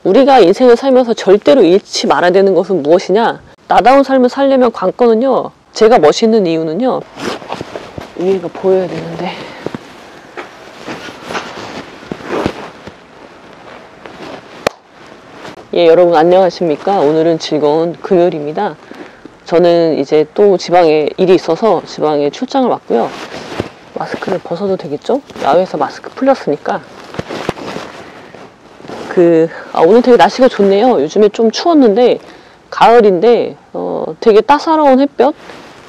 우리가 인생을 살면서 절대로 잃지 말아야 되는 것은 무엇이냐? 나다운 삶을 살려면 관건은요, 제가 멋있는 이유는요, 위에가 보여야 되는데, 예, 여러분 안녕하십니까? 오늘은 즐거운 금요일입니다. 저는 이제 또 지방에 일이 있어서 지방에 출장을 왔고요. 마스크를 벗어도 되겠죠? 야외에서 마스크 풀렸으니까. 오늘 되게 날씨가 좋네요. 요즘에 좀 추웠는데 가을인데 되게 따사로운 햇볕,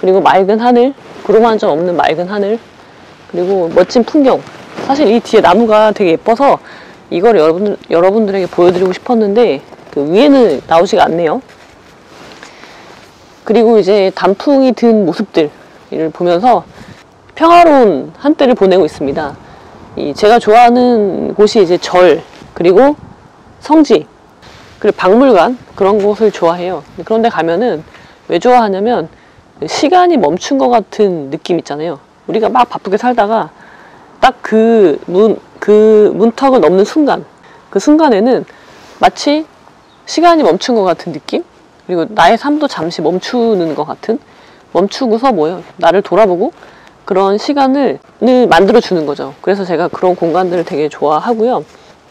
그리고 맑은 하늘, 구름 한 점 없는 맑은 하늘, 그리고 멋진 풍경. 사실 이 뒤에 나무가 되게 예뻐서 이걸 여러분들에게 보여드리고 싶었는데 그 위에는 나오지가 않네요. 그리고 이제 단풍이 든 모습들을 보면서 평화로운 한때를 보내고 있습니다. 제가 좋아하는 곳이 이제 절, 그리고 성지, 그리고 박물관, 그런 곳을 좋아해요. 그런데 가면은 왜 좋아하냐면 시간이 멈춘 것 같은 느낌 있잖아요. 우리가 막 바쁘게 살다가 딱 그 문턱을 넘는 순간, 그 순간에는 마치 시간이 멈춘 것 같은 느낌? 그리고 나의 삶도 잠시 멈추는 것 같은, 멈추고서 나를 돌아보고 그런 시간을 만들어주는 거죠. 그래서 제가 그런 공간들을 되게 좋아하고요.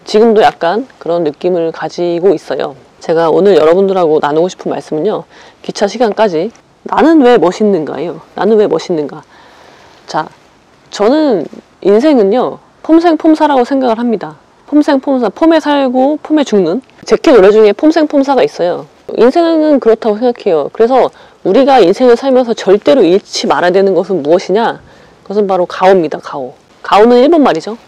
지금도 약간 그런 느낌을 가지고 있어요. 제가 오늘 여러분들하고 나누고 싶은 말씀은요, 기차 시간까지 나는 왜 멋있는가예요. 나는 왜 멋있는가. 자, 저는 인생은요, 폼생폼사라고 생각을 합니다. 폼생폼사, 폼에 살고 폼에 죽는. 제키 노래 중에 폼생폼사가 있어요. 인생은 그렇다고 생각해요. 그래서 우리가 인생을 살면서 절대로 잃지 말아야 되는 것은 무엇이냐? 그것은 바로 가오입니다. 가오. 가오는 일본 말이죠.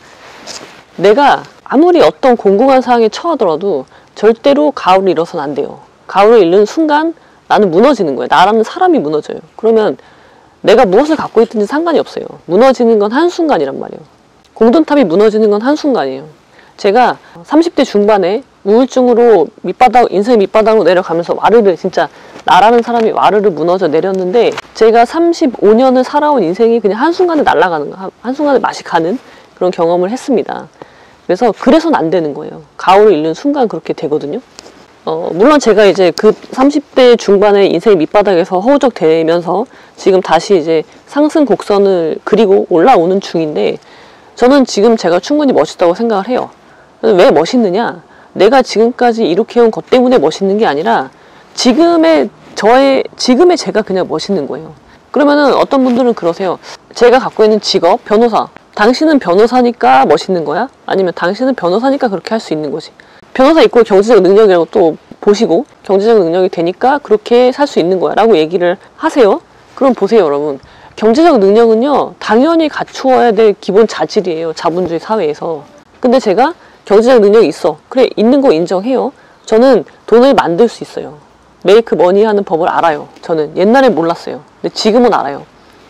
내가 아무리 어떤 공공한 상황에 처하더라도 절대로 가오를 잃어서는 안 돼요. 가오를 잃는 순간 나는 무너지는 거예요. 나라는 사람이 무너져요. 그러면 내가 무엇을 갖고 있든지 상관이 없어요. 무너지는 건 한순간이란 말이에요. 공든탑이 무너지는 건 한순간이에요. 제가 30대 중반에 우울증으로 인생의 밑바닥으로 내려가면서 진짜 나라는 사람이 와르르 무너져 내렸는데, 제가 35년을 살아온 인생이 그냥 한순간에 날아가는 거, 한순간에 맛이 가는 그런 경험을 했습니다. 그래서는 안 되는 거예요. 가오를 잃는 순간 그렇게 되거든요. 물론 제가 이제 그 30대 중반의 인생의 밑바닥에서 허우적대면서 지금 다시 이제 상승 곡선을 그리고 올라오는 중인데, 저는 지금 제가 충분히 멋있다고 생각을 해요. 왜 멋있느냐? 내가 지금까지 이렇게 해온 것 때문에 멋있는 게 아니라 지금의 제가 그냥 멋있는 거예요. 그러면은 어떤 분들은 그러세요. 제가 갖고 있는 직업, 변호사. 당신은 변호사니까 멋있는 거야? 아니면 당신은 변호사니까 그렇게 할 수 있는 거지. 변호사 있고 경제적 능력이라고 또 보시고 경제적 능력이 되니까 그렇게 살 수 있는 거야 라고 얘기를 하세요. 그럼 보세요, 여러분. 경제적 능력은요, 당연히 갖추어야 될 기본 자질이에요. 자본주의 사회에서. 근데 제가 경제적 능력이 있어. 그래, 있는 거 인정해요. 저는 돈을 만들 수 있어요. 메이크 머니 하는 법을 알아요. 저는 옛날에 몰랐어요. 근데 지금은 알아요.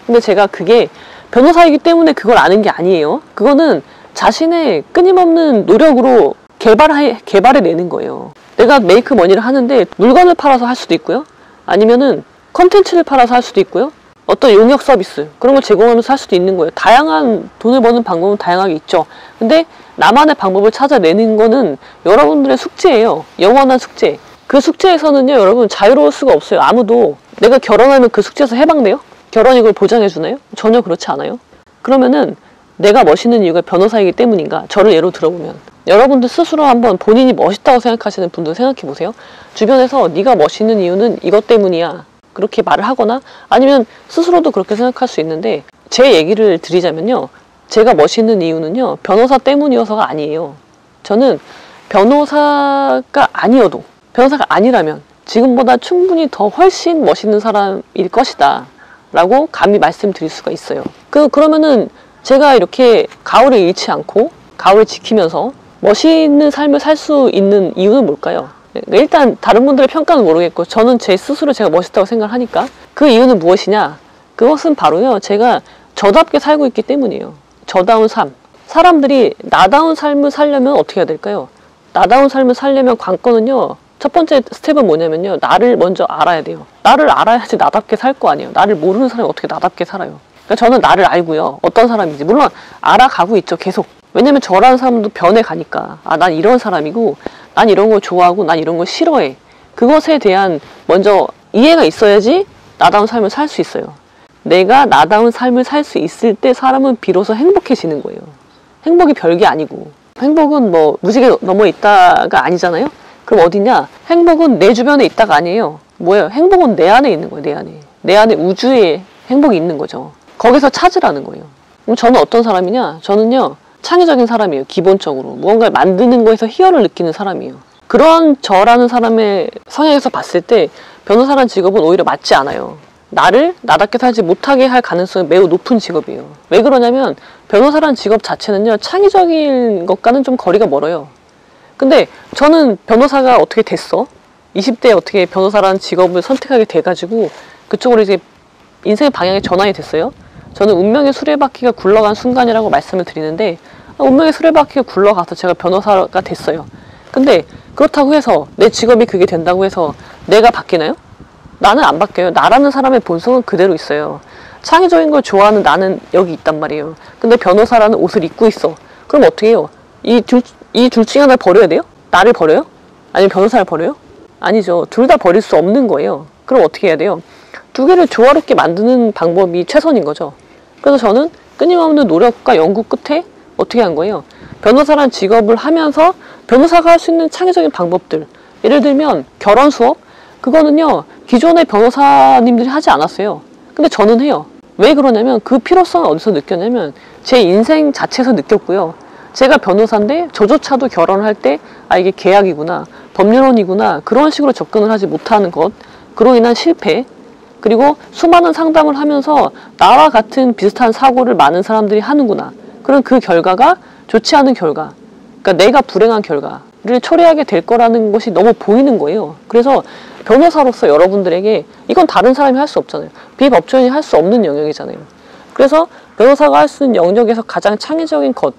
근데 제가 그게 변호사이기 때문에 그걸 아는 게 아니에요. 그거는 자신의 끊임없는 노력으로 개발해내는 거예요. 내가 메이크 머니를 하는데 물건을 팔아서 할 수도 있고요. 아니면은 컨텐츠를 팔아서 할 수도 있고요. 어떤 용역 서비스, 그런 걸 제공하면서 할 수도 있는 거예요. 다양한 돈을 버는 방법은 다양하게 있죠. 근데 나만의 방법을 찾아내는 거는 여러분들의 숙제예요. 영원한 숙제. 그 숙제에서는요, 여러분 자유로울 수가 없어요. 아무도. 내가 결혼하면 그 숙제에서 해방돼요? 결혼이 그걸 보장해주나요? 전혀 그렇지 않아요. 그러면은 내가 멋있는 이유가 변호사이기 때문인가? 저를 예로 들어보면 여러분들 스스로 한번 본인이 멋있다고 생각하시는 분들 생각해 보세요. 주변에서 네가 멋있는 이유는 이것 때문이야, 그렇게 말을 하거나, 아니면 스스로도 그렇게 생각할 수 있는데, 제 얘기를 드리자면요, 제가 멋있는 이유는요, 변호사 때문이어서가 아니에요. 저는 변호사가 아니라면 지금보다 충분히 더 훨씬 멋있는 사람일 것이다 라고 감히 말씀드릴 수가 있어요. 그러면은 제가 이렇게 가오를 잃지 않고 가오를 지키면서 멋있는 삶을 살 수 있는 이유는 뭘까요? 일단 다른 분들의 평가는 모르겠고, 저는 제 스스로 제가 멋있다고 생각하니까 그 이유는 무엇이냐? 그것은 바로요, 제가 저답게 살고 있기 때문이에요. 저다운 삶. 사람들이 나다운 삶을 살려면 어떻게 해야 될까요? 나다운 삶을 살려면 관건은요, 첫 번째 스텝은 뭐냐면요, 나를 먼저 알아야 돼요. 나를 알아야지 나답게 살 거 아니에요. 나를 모르는 사람이 어떻게 나답게 살아요? 그러니까 저는 나를 알고요, 어떤 사람인지 물론 알아가고 있죠, 계속. 왜냐면 저라는 사람도 변해가니까, 난 이런 사람이고 난 이런 걸 좋아하고 난 이런 걸 싫어해. 그것에 대한 먼저 이해가 있어야지 나다운 삶을 살 수 있어요. 내가 나다운 삶을 살 수 있을 때 사람은 비로소 행복해지는 거예요. 행복이 별게 아니고. 행복은 뭐 무지개 넘어 있다가 아니잖아요. 그럼 어디냐? 행복은 내 주변에 있다가 아니에요. 뭐예요? 행복은 내 안에 있는 거예요. 내 안에. 내 안에 우주에 행복이 있는 거죠. 거기서 찾으라는 거예요. 그럼 저는 어떤 사람이냐? 저는요, 창의적인 사람이에요. 기본적으로. 무언가를 만드는 거에서 희열을 느끼는 사람이에요. 그런 저라는 사람의 성향에서 봤을 때 변호사라는 직업은 오히려 맞지 않아요. 나를 나답게 살지 못하게 할 가능성이 매우 높은 직업이에요. 왜 그러냐면 변호사라는 직업 자체는요, 창의적인 것과는 좀 거리가 멀어요. 근데 저는 변호사가 어떻게 됐어? 20대에 어떻게 변호사라는 직업을 선택하게 돼가지고 그쪽으로 이제 인생의 방향이 전환이 됐어요. 저는 운명의 수레바퀴가 굴러간 순간이라고 말씀을 드리는데, 운명의 수레바퀴가 굴러가서 제가 변호사가 됐어요. 근데 그렇다고 해서 내 직업이 그게 된다고 해서 내가 바뀌나요? 나는 안 바뀌어요. 나라는 사람의 본성은 그대로 있어요. 창의적인 걸 좋아하는 나는 여기 있단 말이에요. 근데 변호사라는 옷을 입고 있어. 그럼 어떻게 해요? 이 둘 중에 하나를 버려야 돼요? 나를 버려요? 아니면 변호사를 버려요? 아니죠. 둘 다 버릴 수 없는 거예요. 그럼 어떻게 해야 돼요? 두 개를 조화롭게 만드는 방법이 최선인 거죠. 그래서 저는 끊임없는 노력과 연구 끝에 어떻게 한 거예요? 변호사란 직업을 하면서 변호사가 할 수 있는 창의적인 방법들, 예를 들면 결혼 수업, 그거는요 기존의 변호사님들이 하지 않았어요. 근데 저는 해요. 왜 그러냐면 그 필요성을 어디서 느꼈냐면 제 인생 자체에서 느꼈고요. 제가 변호사인데 저조차도 결혼할 때 이게 계약이구나, 법률론이구나, 그런 식으로 접근을 하지 못하는 것, 그로 인한 실패, 그리고 수많은 상담을 하면서 나와 같은 비슷한 사고를 많은 사람들이 하는구나, 그런 그 결과가 좋지 않은 결과, 그러니까 내가 불행한 결과를 초래하게 될 거라는 것이 너무 보이는 거예요. 그래서 변호사로서 여러분들에게 이건 다른 사람이 할 수 없잖아요. 비법조인이 할 수 없는 영역이잖아요. 그래서 변호사가 할 수 있는 영역에서 가장 창의적인 것,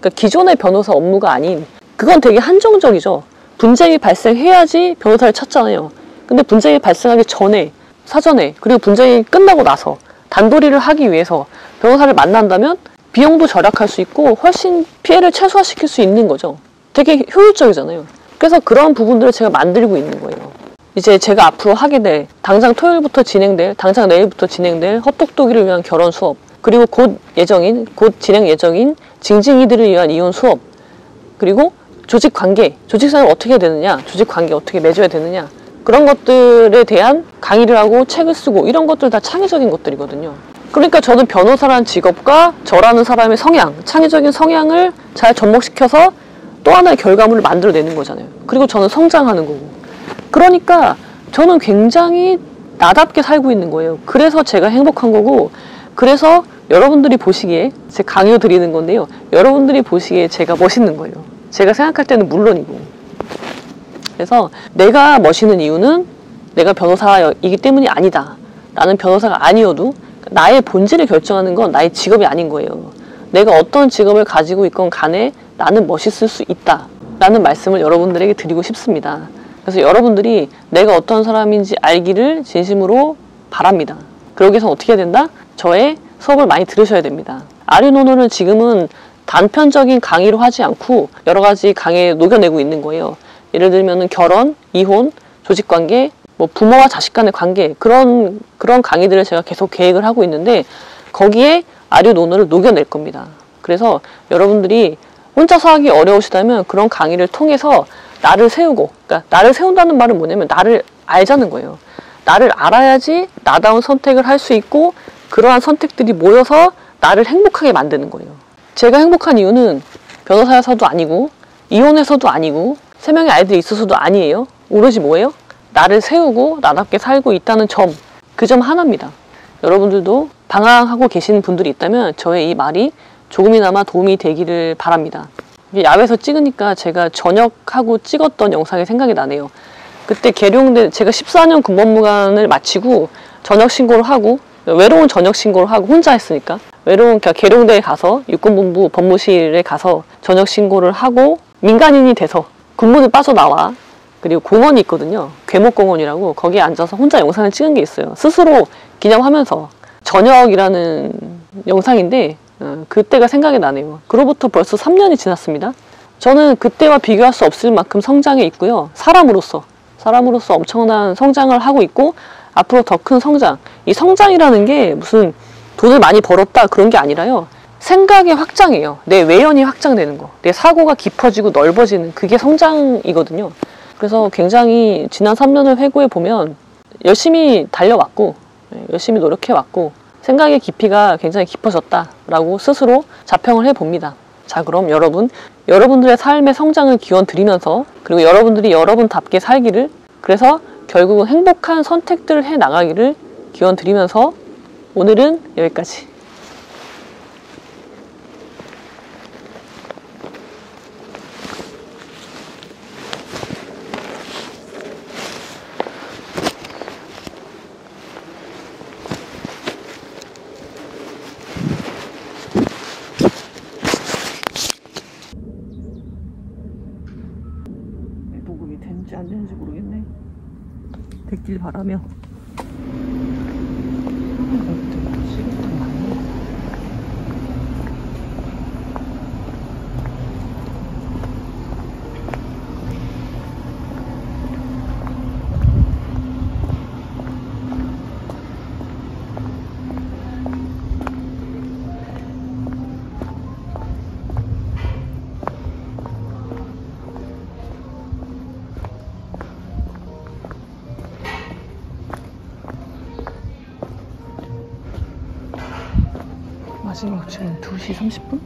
그러니까 기존의 변호사 업무가 아닌, 그건 되게 한정적이죠. 분쟁이 발생해야지 변호사를 찾잖아요. 근데 분쟁이 발생하기 전에, 사전에, 그리고 분쟁이 끝나고 나서 단도리를 하기 위해서 변호사를 만난다면 비용도 절약할 수 있고 훨씬 피해를 최소화시킬 수 있는 거죠. 되게 효율적이잖아요. 그래서 그런 부분들을 제가 만들고 있는 거예요. 이제 제가 앞으로 하게 될, 당장 토요일부터 진행될, 당장 내일부터 진행될 헛똑똑이를 위한 결혼 수업, 그리고 곧 진행 예정인 징징이들을 위한 이혼 수업, 그리고 조직관계, 조직생활을 어떻게 해야 되느냐, 조직관계 어떻게 맺어야 되느냐, 그런 것들에 대한 강의를 하고 책을 쓰고, 이런 것들 다 창의적인 것들이거든요. 그러니까 저는 변호사라는 직업과 저라는 사람의 성향, 창의적인 성향을 잘 접목시켜서 또 하나의 결과물을 만들어내는 거잖아요. 그리고 저는 성장하는 거고. 그러니까 저는 굉장히 나답게 살고 있는 거예요. 그래서 제가 행복한 거고, 그래서 여러분들이 보시기에, 제 강의 드리는 건데요, 여러분들이 보시기에 제가 멋있는 거예요. 제가 생각할 때는 물론이고. 그래서 내가 멋있는 이유는 내가 변호사이기 때문이 아니다. 나는 변호사가 아니어도 나의 본질을 결정하는 건 나의 직업이 아닌 거예요. 내가 어떤 직업을 가지고 있건 간에 나는 멋있을 수 있다 라는 말씀을 여러분들에게 드리고 싶습니다. 그래서 여러분들이 내가 어떤 사람인지 알기를 진심으로 바랍니다. 그러기 위해서 어떻게 해야 된다? 저의 수업을 많이 들으셔야 됩니다. 아류노노는 지금은 단편적인 강의로 하지 않고 여러 가지 강의에 녹여내고 있는 거예요. 예를 들면 결혼, 이혼, 조직관계, 뭐 부모와 자식 간의 관계, 그런 강의들을 제가 계속 계획을 하고 있는데 거기에 아류노노를 녹여낼 겁니다. 그래서 여러분들이 혼자서 하기 어려우시다면 그런 강의를 통해서 나를 세우고, 그러니까 나를 세운다는 말은 뭐냐면 나를 알자는 거예요. 나를 알아야지 나다운 선택을 할 수 있고 그러한 선택들이 모여서 나를 행복하게 만드는 거예요. 제가 행복한 이유는 변호사여서도 아니고 이혼해서도 아니고 3명의 아이들이 있어서도 아니에요. 오로지 뭐예요? 나를 세우고 나답게 살고 있다는 점, 그 점 하나입니다. 여러분들도 방황하고 계시는 분들이 있다면 저의 이 말이 조금이나마 도움이 되기를 바랍니다. 야외에서 찍으니까 제가 전역하고 찍었던 영상이 생각이 나네요. 그때 계룡대, 제가 14년 군법무관을 마치고 전역 신고를 하고, 외로운 전역 신고를 하고 혼자 했으니까 외로운 계룡대에 가서 육군본부 법무실에 가서 전역 신고를 하고 민간인이 돼서 군문을 빠져나와, 그리고 공원이 있거든요. 괴목공원이라고. 거기에 앉아서 혼자 영상을 찍은 게 있어요. 스스로 기념하면서. 전역이라는 영상인데 그때가 생각이 나네요. 그로부터 벌써 3년이 지났습니다. 저는 그때와 비교할 수 없을 만큼 성장해 있고요. 사람으로서 엄청난 성장을 하고 있고 앞으로 더 큰 성장. 이 성장이라는 게 무슨 돈을 많이 벌었다 그런 게 아니라요. 생각의 확장이에요. 내 외연이 확장되는 거. 내 사고가 깊어지고 넓어지는 그게 성장이거든요. 그래서 굉장히 지난 3년을 회고해 보면 열심히 달려왔고 열심히 노력해왔고 생각의 깊이가 굉장히 깊어졌다라고 스스로 자평을 해봅니다. 자, 그럼 여러분들의 삶의 성장을 기원 드리면서 그리고 여러분들이 여러분답게 살기를 그래서 결국은 행복한 선택들을 해 나가기를 기원 드리면서 오늘은 여기까지. 보급이 되는지 안 되는지 모르겠네. 됐길 바라며. 마지막 지금 2시 30분?